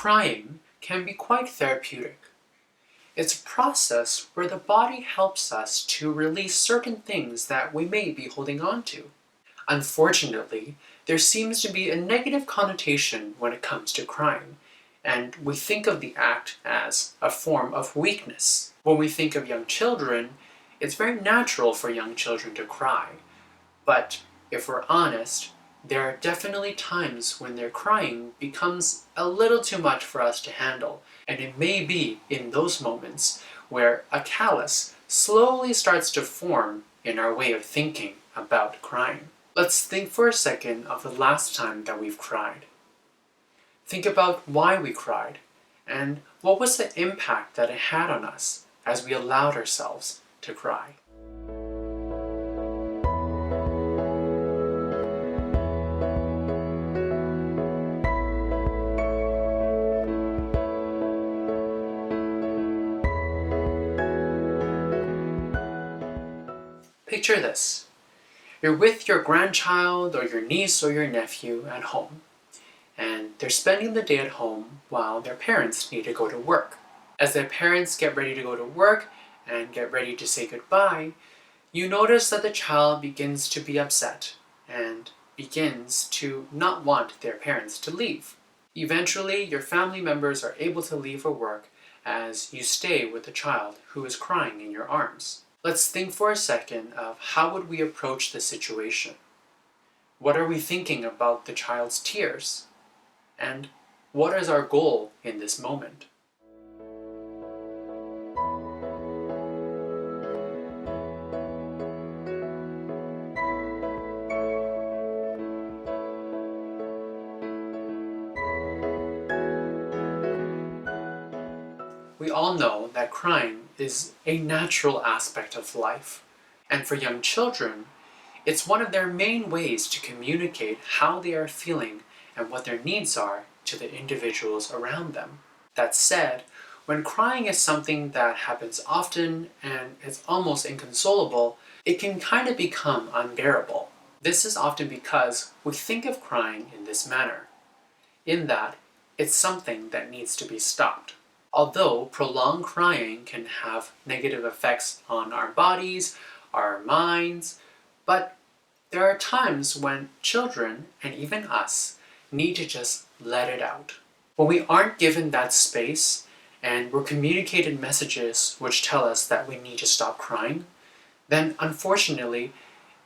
Crying can be quite therapeutic. It's a process where the body helps us to release certain things that we may be holding on to. Unfortunately, there seems to be a negative connotation when it comes to crying, and we think of the act as a form of weakness. When we think of young children, it's very natural for young children to cry, but if we're honest, there are definitely times when their crying becomes a little too much for us to handle, and it may be in those moments where a callus slowly starts to form in our way of thinking about crying. Let's think for a second of the last time that we've cried. Think about why we cried, and what was the impact that it had on us as we allowed ourselves to cry. Picture this. You're with your grandchild or your niece or your nephew at home, and they're spending the day at home while their parents need to go to work. As their parents get ready to go to work and get ready to say goodbye, you notice that the child begins to be upset and begins to not want their parents to leave. Eventually, your family members are able to leave for work as you stay with the child who is crying in your arms. Let's think for a second of how would we approach the situation. What are we thinking about the child's tears? And what is our goal in this moment? We all know that crying is a natural aspect of life, and for young children, it's one of their main ways to communicate how they are feeling and what their needs are to the individuals around them. That said, when crying is something that happens often and is almost inconsolable, it can kind of become unbearable. This is often because we think of crying in this manner, in that it's something that needs to be stopped. Although prolonged crying can have negative effects on our bodies, our minds, but there are times when children, and even us, need to just let it out. When we aren't given that space, and we're communicated messages which tell us that we need to stop crying, then unfortunately,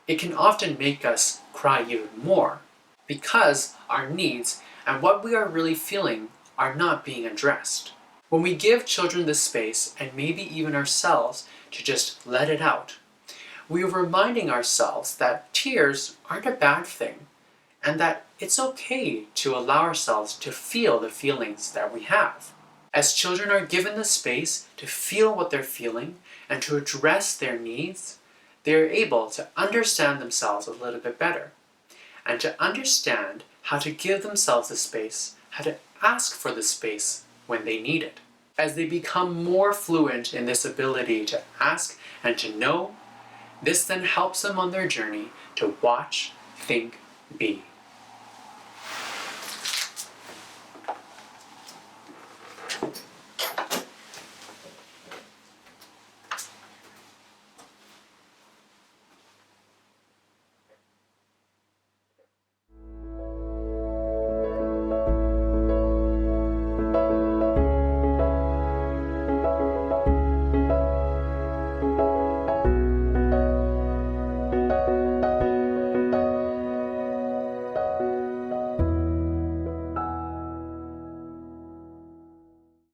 it can often make us cry even more, because our needs and what we are really feeling are not being addressed. When we give children the space, and maybe even ourselves, to just let it out, we are reminding ourselves that tears aren't a bad thing, and that it's okay to allow ourselves to feel the feelings that we have. As children are given the space to feel what they're feeling and to address their needs, they are able to understand themselves a little bit better, and to understand how to give themselves the space, how to ask for the space when they need it. As they become more fluent in this ability to ask and to know, this then helps them on their journey to watch, think, be.